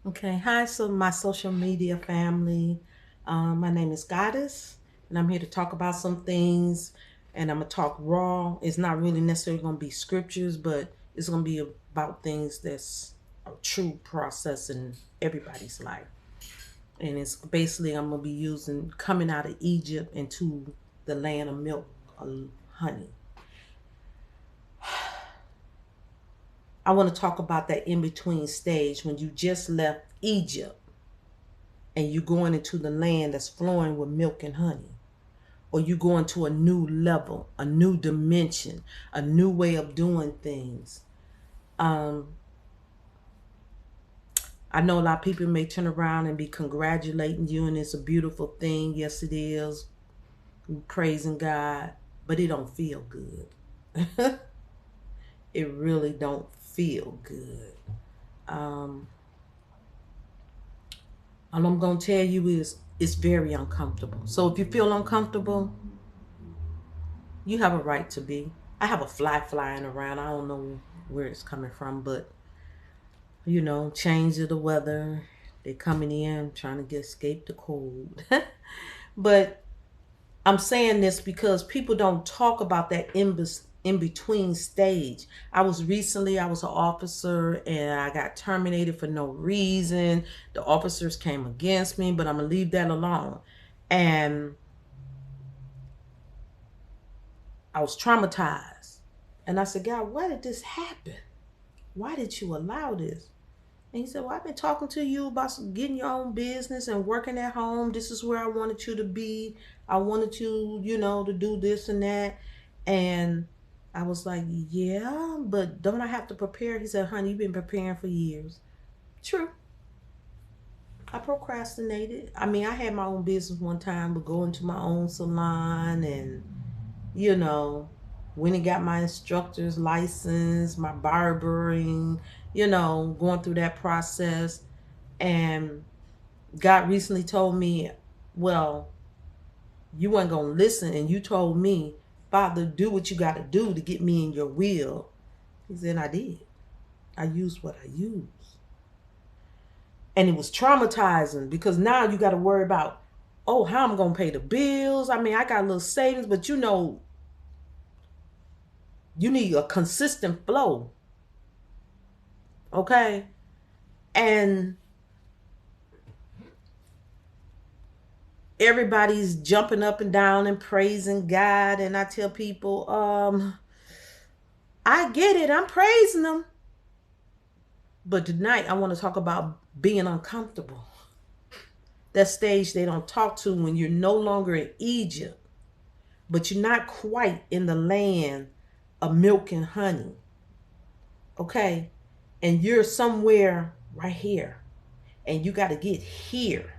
Okay, hi, so my social media family. My name is Goddess, and I'm here to talk about some things. And I'm gonna talk raw. It's not really necessarily gonna be scriptures, but it's gonna be about things that's a true process in everybody's life. And it's basically I'm gonna be using coming out of Egypt into the land of milk, honey. I want to talk about that in between stage when you just left Egypt and you going into the land that's flowing with milk and honey, or you going to a new level, a new dimension, a new way of doing things. um I know a lot of people may turn around and be congratulating you, and it's a beautiful thing. Yes, it is. We're praising God, but it don't feel good. It really don't feel good. um all I'm gonna tell you is it's very uncomfortable. So if you feel uncomfortable, you have a right to be. I have a fly flying around. I don't know where it's coming from, but change of the weather. They're coming in trying to get escape the cold. But I'm saying this because people don't talk about that in between stage. I was an officer and I got terminated for no reason. The officers came against me, but I'm gonna leave that alone. And I was traumatized. And I said, God, why did this happen? Why did you allow this? And he said, well, I've been talking to you about getting your own business and working at home. This is where I wanted you to be. I wanted you, to do this and that. And I was like, yeah, but don't I have to prepare? He said, honey, you've been preparing for years. True. I procrastinated. I mean, I had my own business one time, but going to my own salon and, you know, went and got my instructor's license, my barbering, going through that process. And God recently told me, well, you weren't going to listen. And you told me, Father, do what you got to do to get me in your will. He said, I did. I used what I used. And it was traumatizing because now you got to worry about, oh, how I'm going to pay the bills. I mean, I got a little savings, but you need a consistent flow. Okay. And everybody's jumping up and down and praising God. And I tell people, I get it. I'm praising them. But tonight I want to talk about being uncomfortable. That stage they don't talk to when you're no longer in Egypt, but you're not quite in the land of milk and honey. Okay? And you're somewhere right here. And you got to get here.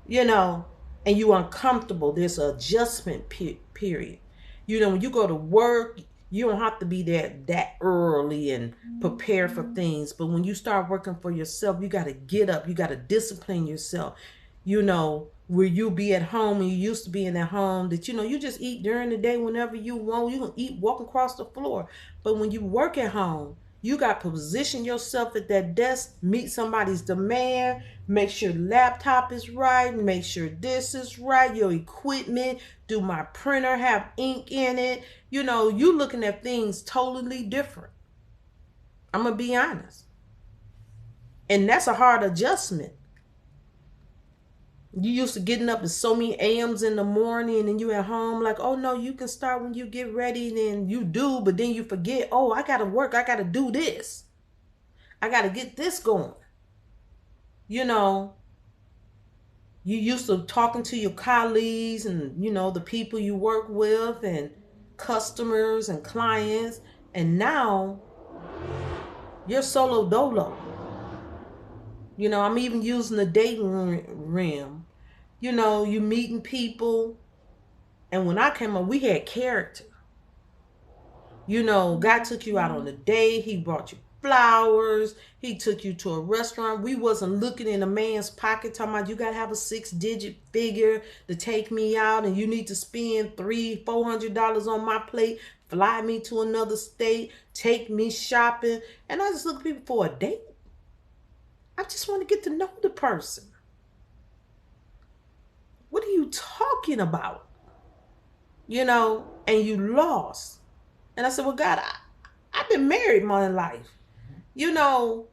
You know, and you're uncomfortable. There's an adjustment period. When you go to work, you don't have to be there that early and prepare for things. But when you start working for yourself, you got to get up. You got to discipline yourself. Where you be at home and you used to be in that home that you just eat during the day whenever you want. You can eat walking across the floor. But when you work at home, you got to position yourself at that desk, meet somebody's demand, make sure the laptop is right, make sure this is right, your equipment, do my printer have ink in it? You looking at things totally different. I'm going to be honest. And that's a hard adjustment. You used to getting up at so many AMs in the morning and you at home like, oh no, you can start when you get ready. And then you do, but then you forget, oh, I got to work. I got to do this. I got to get this going. You know, you used to talking to your colleagues and, the people you work with and customers and clients. And now you're solo dolo. I'm even using the dating realm. You meeting people. And when I came up, we had character. God took you out on a date. He brought you flowers. He took you to a restaurant. We wasn't looking in a man's pocket talking about you got to have a 6-digit figure to take me out and you need to spend $300-$400 on my plate, fly me to another state, take me shopping. And I just look at people for a date. I just want to get to know the person. What are you talking about? You know, and you lost. And I said, well, God, I've been married my life. You know,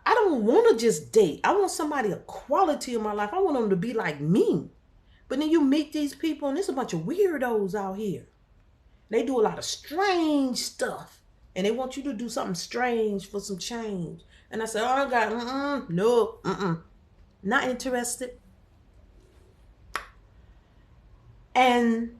I don't want to just date. I want somebody, a quality in my life. I want them to be like me. But then you meet these people, and there's a bunch of weirdos out here. They do a lot of strange stuff. And they want you to do something strange for some change. And I said, oh, God, no, not interested. And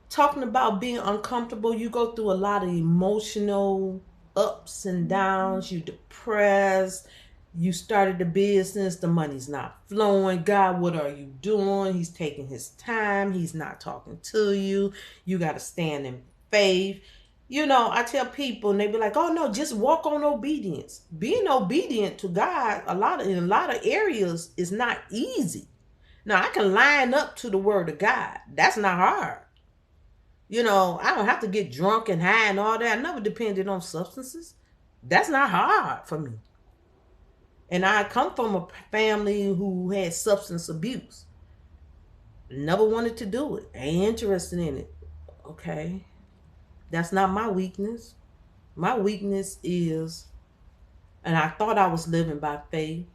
talking about being uncomfortable, you go through a lot of emotional ups and downs. You depressed. You started the business. The money's not flowing. God, what are you doing? He's taking his time. He's not talking to you. You got to stand in faith. You know, I tell people, and they be like, oh, no, just walk on obedience. Being obedient to God, in a lot of areas, is not easy. Now, I can line up to the word of God. That's not hard. You know, I don't have to get drunk and high and all that. I never depended on substances. That's not hard for me. And I come from a family who had substance abuse. Never wanted to do it. Ain't interested in it. Okay. That's not my weakness. My weakness is, and I thought I was living by faith,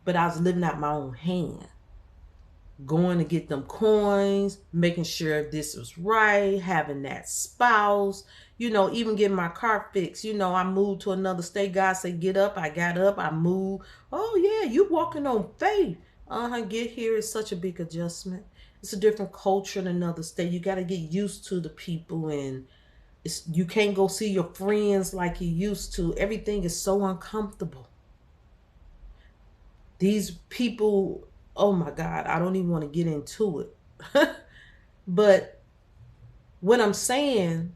but I was living out my own hand. Going to get them coins, making sure this was right, having that spouse, you know, even getting my car fixed. You know, I moved to another state. God said, get up. I got up. I moved. Oh, yeah, you walking on faith. Get here is such a big adjustment. It's a different culture in another state. You got to get used to the people, and you can't go see your friends like you used to. Everything is so uncomfortable. These people, oh my God, I don't even want to get into it. But what I'm saying,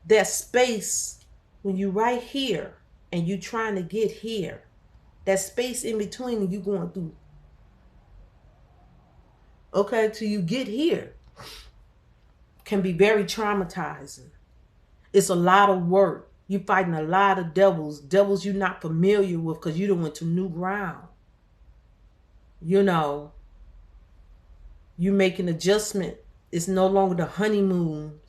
that space, when you right here and you trying to get here, that space in between and you going through, okay, till you get here, can be very traumatizing. It's a lot of work. You're fighting a lot of devils you're not familiar with because you done went to new ground. You know, you make an adjustment. It's no longer the honeymoon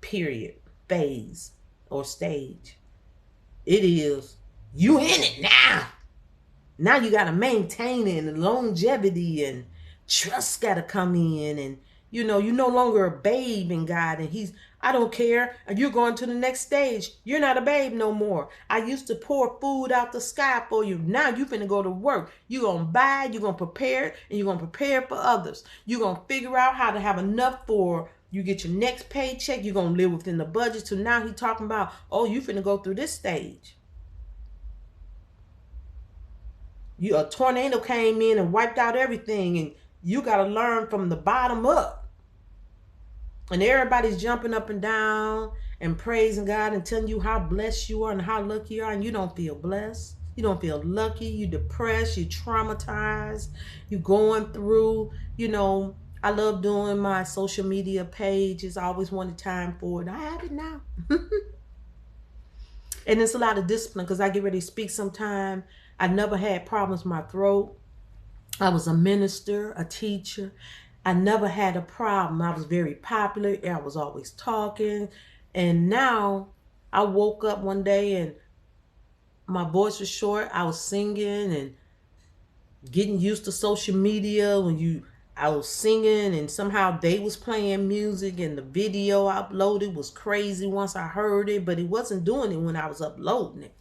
period, phase, or stage. It is, you in it now. Now you got to maintain it, and longevity and trust got to come in. And, you know, you're no longer a babe in God. And I don't care. You're going to the next stage. You're not a babe no more. I used to pour food out the sky for you. Now you're finna go to work. You're going to buy, you're going to prepare it, and you're going to prepare for others. You're going to figure out how to have enough for you get your next paycheck. You're going to live within the budget. So now he's talking about, oh, you finna go through this stage. A tornado came in and wiped out everything, and you got to learn from the bottom up. And everybody's jumping up and down and praising God and telling you how blessed you are and how lucky you are, and you don't feel blessed. You don't feel lucky. You depressed. You traumatized. You going through, you know, I love doing my social media pages. I always wanted time for it. I have it now. And it's a lot of discipline because I get ready to speak sometime. I never had problems with my throat. I was a minister, a teacher. I never had a problem. I was very popular. I was always talking. And now I woke up one day and my voice was short. I was singing and getting used to social media. I was singing and somehow they was playing music and the video I uploaded was crazy once I heard it, but it wasn't doing it when I was uploading it.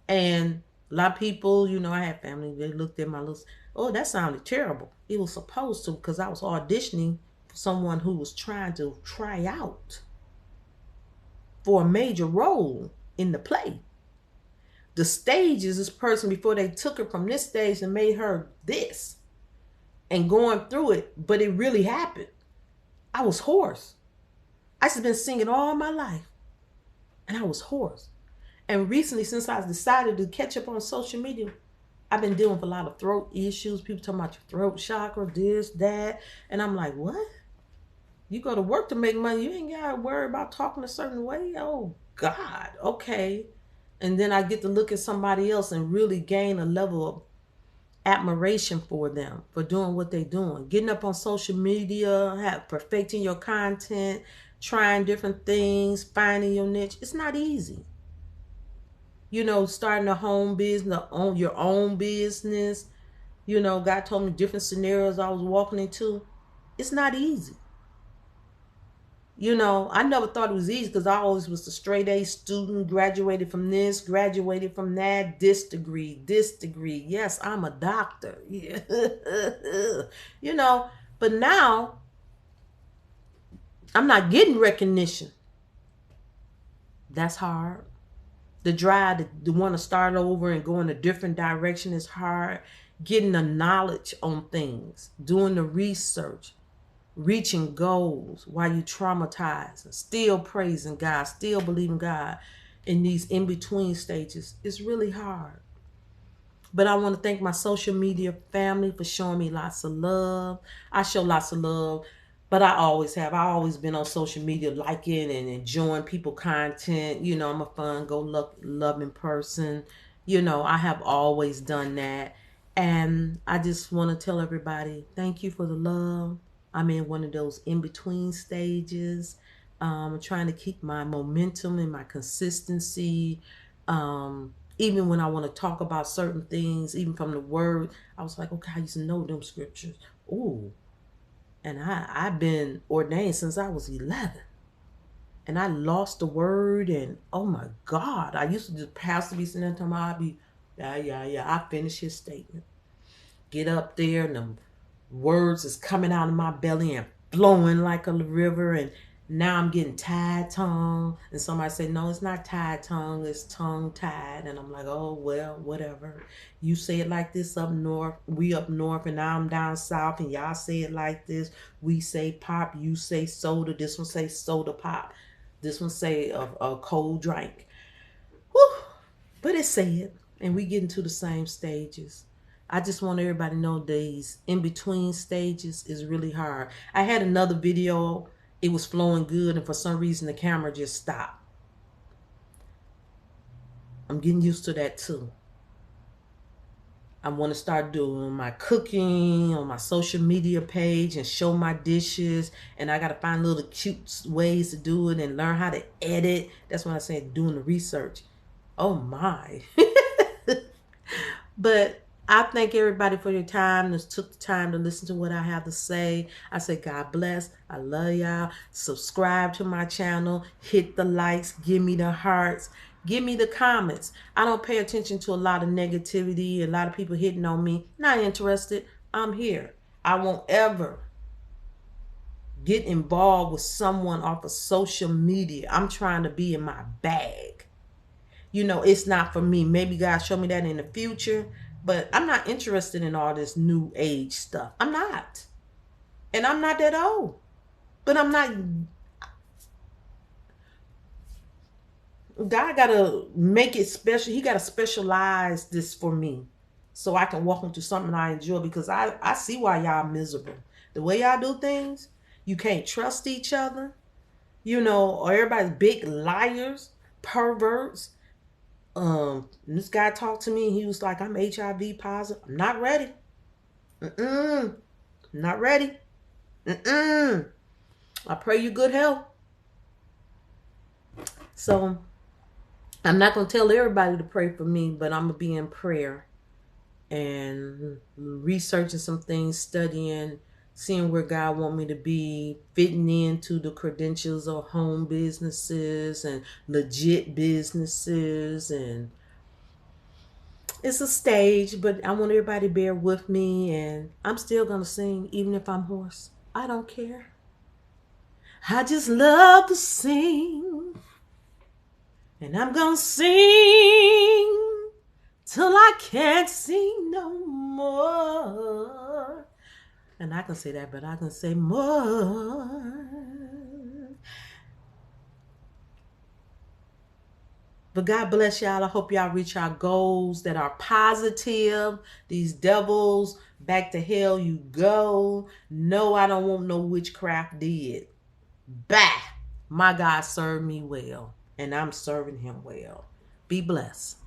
And a lot of people, you know, I had family, they looked at my list. Oh, that sounded terrible. It was supposed to, because I was auditioning for someone who was trying to try out for a major role in the play. The stage is this person before they took her from this stage and made her this and going through it, but it really happened. I was hoarse. I just been singing all my life and I was hoarse. And recently, since I decided to catch up on social media, I've been dealing with a lot of throat issues. People talking about your throat chakra, this, that. And I'm like, what? You go to work to make money. You ain't got to worry about talking a certain way? Oh, God. Okay. And then I get to look at somebody else and really gain a level of admiration for them for doing what they're doing. Getting up on social media, perfecting your content, trying different things, finding your niche. It's not easy. You know, starting a home business, own your own business. You know, God told me different scenarios I was walking into. It's not easy. You know, I never thought it was easy because I always was a straight A student, graduated from this, graduated from that, this degree. Yes, I'm a doctor. Yeah. You know, but now I'm not getting recognition. That's hard. The drive to want to start over and go in a different direction is hard. Getting the knowledge on things, doing the research, reaching goals while you traumatized, still praising God, still believing God in these in-between stages. It's really hard. But I want to thank my social media family for showing me lots of love. I show lots of love, but I always have. I always been on social media liking and enjoying people content. You know, I'm a fun, loving person. You know, I have always done that. And I just want to tell everybody, thank you for the love. I'm in one of those in-between stages. I'm trying to keep my momentum and my consistency. Even when I want to talk about certain things, even from the word, I was like, okay, I used to know them scriptures. Ooh. And I've been ordained since I was 11. And I lost the word, and oh my God, I used to just pastor be sitting there talking about, I'd be, yeah. I finish his statement. Get up there, and the words is coming out of my belly and flowing like a river, and now I'm getting tied tongue. And somebody said, no, it's not tied tongue, it's tongue tied. And I'm like, oh, well, whatever. You say it like this up north, we up north, and now I'm down south, and y'all say it like this. We say pop, you say soda. This one say soda pop. This one say a cold drink. Whew. But it said, and we get into the same stages. I just want everybody to know these in-between stages is really hard. I had another video. It was flowing good, and for some reason, the camera just stopped. I'm getting used to that, too. I want to start doing my cooking on my social media page and show my dishes. And I got to find little cute ways to do it and learn how to edit. That's when I said doing the research. Oh, my. But I thank everybody for your time. Just took the time to listen to what I have to say. I say God bless. I love y'all. Subscribe to my channel. Hit the likes. Give me the hearts. Give me the comments. I don't pay attention to a lot of negativity. A lot of people hitting on me. Not interested. I'm here. I won't ever get involved with someone off of social media. I'm trying to be in my bag. You know, it's not for me. Maybe God show me that in the future. But I'm not interested in all this new age stuff. I'm not. And I'm not that old. But I'm not. God got to make it special. He got to specialize this for me so I can walk into something I enjoy, because I see why y'all miserable. The way y'all do things, you can't trust each other. You know, or everybody's big liars, perverts. This guy talked to me. He was like, I'm HIV positive. I'm not ready. Not ready. I pray you good health. So I'm not going to tell everybody to pray for me, but I'm going to be in prayer and researching some things, studying, seeing where God want me to be, fitting into the credentials of home businesses and legit businesses. And it's a stage, but I want everybody to bear with me, and I'm still going to sing even if I'm hoarse. I don't care. I just love to sing, and I'm going to sing till I can't sing no more. And I can say that, but I can say more. But God bless y'all. I hope y'all reach our goals that are positive. These devils, back to hell you go. No, I don't want no witchcraft did. Bah! My God served me well, and I'm serving him well. Be blessed.